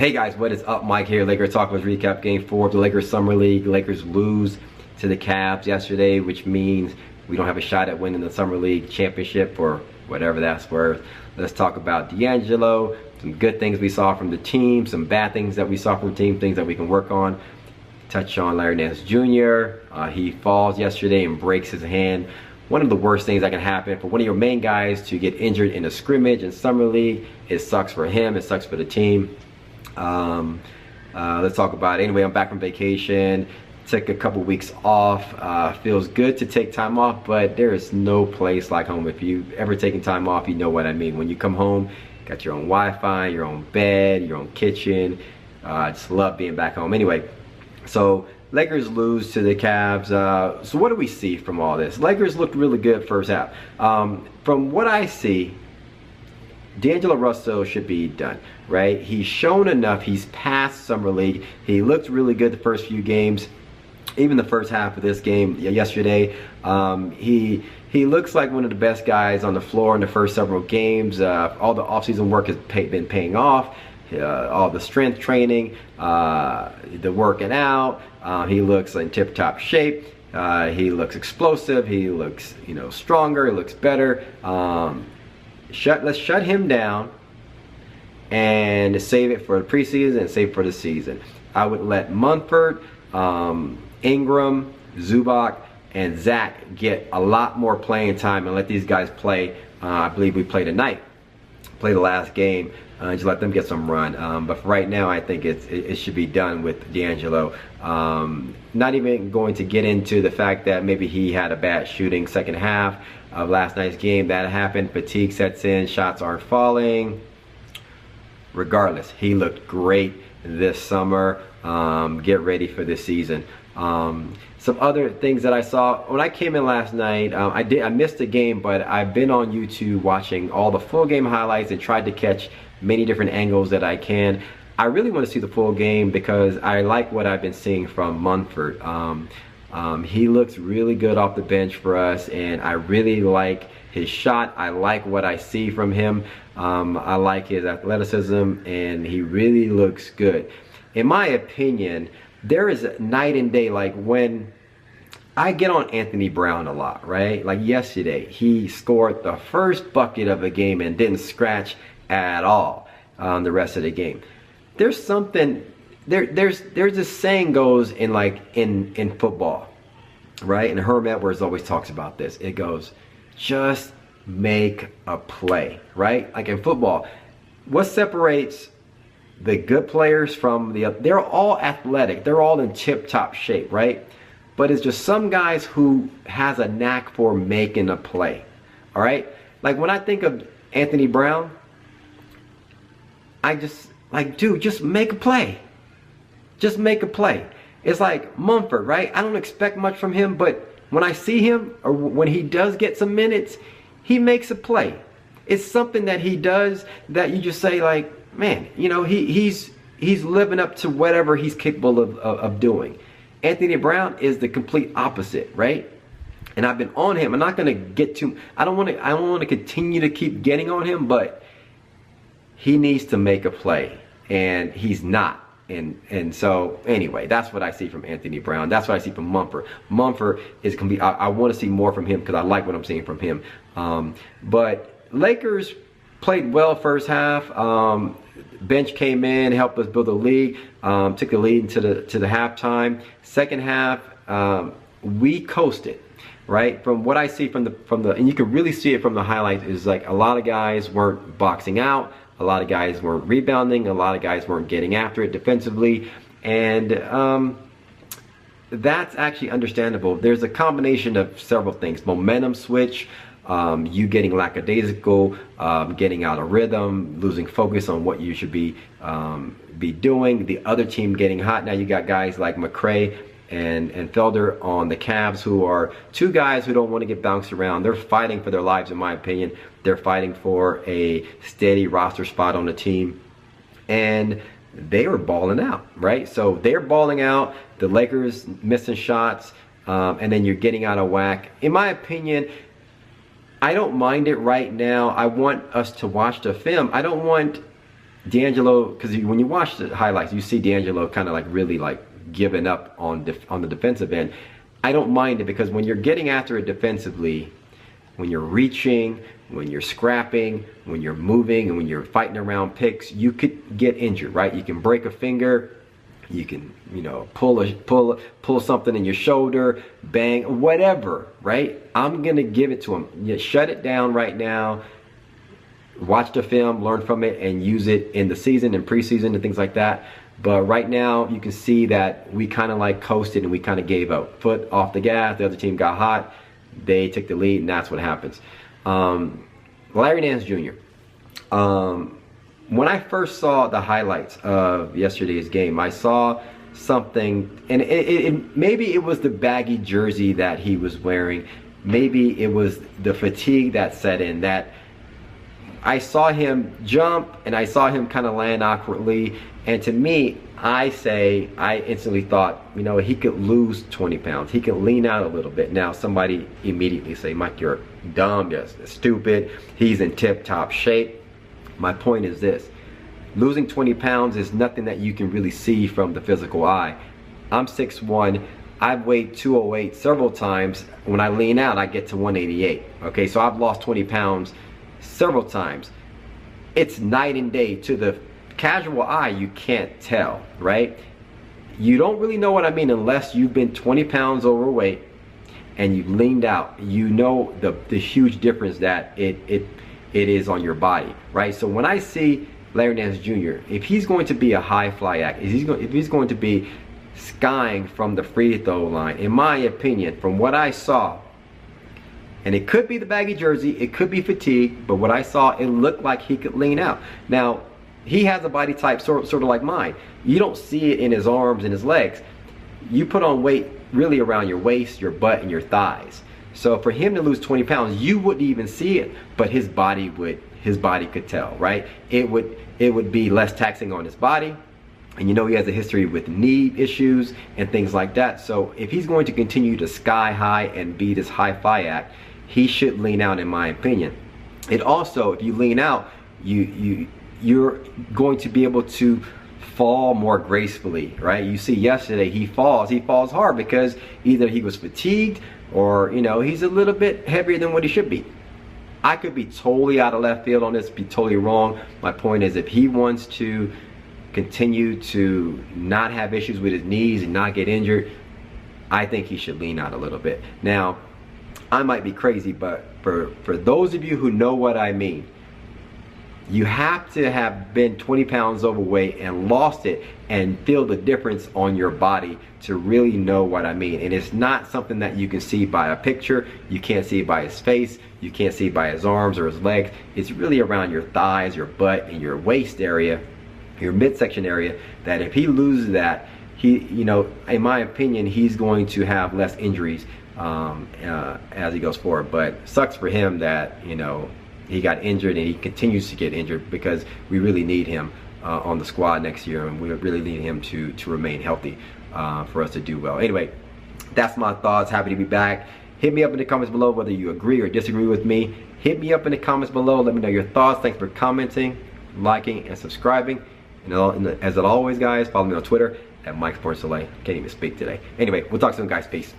Hey guys, what is up? Mike here. Lakers Talk. Let's recap Game 4 of the Lakers Summer League. Lakers lose to the Cavs yesterday, which means we don't have a shot at winning the Summer League championship or whatever that's worth. Let's talk about D'Angelo, some good things we saw from the team, some bad things that we saw from the team, things that we can work on. Touch on Nance Jr. He falls yesterday and breaks his hand. One of the worst things that can happen for one of your main guys to get injured in a scrimmage in Summer League. It sucks for him. It sucks for the team. Let's talk about it. Anyway, I'm back from vacation. Took a couple weeks off. Feels good to take time off, but there is no place like home. If you've ever taken time off, you know what I mean. When you come home, got your own Wi-Fi, your own bed, your own kitchen. I just love being back home. Anyway, so Lakers lose to the Cavs. So what do we see from all this? Lakers looked really good first half. From what I see, D'Angelo Russell should be done, right? He's shown enough. He's past Summer League. He looked really good the first few games, even the first half of this game yesterday. He looks like one of the best guys on the floor in the first several games. All the offseason work has been paying off. All the strength training, the working out. He looks in tip-top shape. He looks explosive. He looks, stronger. He looks better. Let's shut him down and save it for the preseason and save it for the season. I would let Munford, Ingram, Zubac, and Zach get a lot more playing time and let these guys play. I believe we play tonight, play the last game, just let them get some run. But for right now, I think it should be done with D'Angelo. Not even going to get into the fact that maybe he had a bad shooting second half of last night's game. That happened. Fatigue sets in. Shots aren't falling. Regardless, he looked great this summer. Get ready for this season. Some other things that I saw when I came in last night, I missed the game, but I've been on YouTube watching all the full game highlights and tried to catch many different angles that I can. I really want to see the full game because I like what I've been seeing from Munford. He looks really good off the bench for us, and I really like his shot. I like what I see from him. I like his athleticism, and he really looks good. In my opinion, there is a night and day. Like when I get on Anthony Brown a lot, right? Like yesterday, he scored the first bucket of the game and didn't scratch at all the rest of the game. There's something, there's this saying goes in football, right? And Herm Edwards always talks about this. It goes, just make a play, right? Like in football, what separates the good players from they're all athletic. They're all in tip-top shape, right? But it's just some guys who has a knack for making a play, all right? Like when I think of Anthony Brown, I just like, dude, just make a play. Just make a play. It's like Munford, right? I don't expect much from him, but when I see him, or when he does get some minutes, he makes a play. It's something that he does that you just say like, man, he's living up to whatever he's capable of doing. Anthony Brown is the complete opposite, right? And I've been on him. I'm not gonna get too. I don't want to continue to keep getting on him, but he needs to make a play, and he's not. And so anyway, that's what I see from Anthony Brown. That's what I see from Munford. Munford is gonna be. I want to see more from him because I like what I'm seeing from him. But Lakers played well first half. Bench came in, helped us build the lead, took the lead to the halftime. Second half, we coasted, right? From what I see from the, and you can really see it from the highlights, is like a lot of guys weren't boxing out, a lot of guys weren't rebounding, a lot of guys weren't getting after it defensively, and that's actually understandable. There's a combination of several things: momentum switch. You getting lackadaisical, getting out of rhythm, losing focus on what you should be doing. The other team getting hot. Now you got guys like McRae and Felder on the Cavs, who are two guys who don't want to get bounced around. They're fighting for their lives, in my opinion. They're fighting for a steady roster spot on the team, and they were balling out, right? So they're balling out. The Lakers missing shots, and then you're getting out of whack. In my opinion, I don't mind it right now. I want us to watch the film. I don't want D'Angelo, because when you watch the highlights, you see D'Angelo kind of like really like giving up on the defensive end. I don't mind it because when you're getting after it defensively, when you're reaching, when you're scrapping, when you're moving, and when you're fighting around picks, you could get injured, right? You can break a finger, you can, you know, pull something in your shoulder, bang, whatever, right? I'm gonna give it to him. You shut it down right now. Watch the film, learn from it, and use it in the season and preseason and things like that. But right now, you can see that we kind of like coasted and we kind of gave up. Foot off the gas, the other team got hot, they took the lead, and that's what happens. Larry Nance Jr. When I first saw the highlights of yesterday's game, I saw something, and maybe it was the baggy jersey that he was wearing. Maybe it was the fatigue that set in, that I saw him jump and I saw him kind of land awkwardly. And to me, I instantly thought, you know, he could lose 20 pounds. He could lean out a little bit. Now, somebody immediately say, Mike, you're dumb, you're stupid. He's in tip-top shape. My point is this. Losing 20 pounds is nothing that you can really see from the physical eye. I'm 6'1". I've weighed 208 several times. When I lean out, I get to 188. Okay, so I've lost 20 pounds several times. It's night and day. To the casual eye, you can't tell, right? You don't really know what I mean unless you've been 20 pounds overweight and you've leaned out. You know the huge difference that it is on your body, right? So when I see Larry Nance Jr., if he's going to be a high fly act, if he's going to be skying from the free throw line, in my opinion, from what I saw, and it could be the baggy jersey, it could be fatigue, but what I saw, it looked like he could lean out. Now, he has a body type sort of like mine. You don't see it in his arms and his legs. You put on weight really around your waist, your butt, and your thighs. So for him to lose 20 pounds, you wouldn't even see it, but his body could tell, right? It would be less taxing on his body. And you know he has a history with knee issues and things like that. So if he's going to continue to sky high and be this high fly act, he should lean out, in my opinion. It also, if you lean out, you're going to be able to fall more gracefully, right? You see yesterday he falls hard because either he was fatigued or, you know, he's a little bit heavier than what he should be. I could be totally out of left field on this, be totally wrong. My point is, if he wants to continue to not have issues with his knees and not get injured, I think he should lean out a little bit. Now, I might be crazy, but for those of you who know what I mean, you have to have been 20 pounds overweight and lost it and feel the difference on your body to really know what I mean. And it's not something that you can see by a picture. You can't see it by his face. You can't see it by his arms or his legs. It's really around your thighs, your butt, and your waist area, your midsection area, that if he loses that, he, you know, in my opinion, he's going to have less injuries as he goes forward. But sucks for him that, you know, he got injured and he continues to get injured, because we really need him on the squad next year, and we really need him to remain healthy for us to do well. Anyway, that's my thoughts. Happy to be back. Hit me up in the comments below whether you agree or disagree with me. Hit me up in the comments below. Let me know your thoughts. Thanks for commenting, liking, and subscribing. And as always, guys, follow me on Twitter at Mike Sports Can't even speak today. Anyway, we'll talk soon, guys. Peace.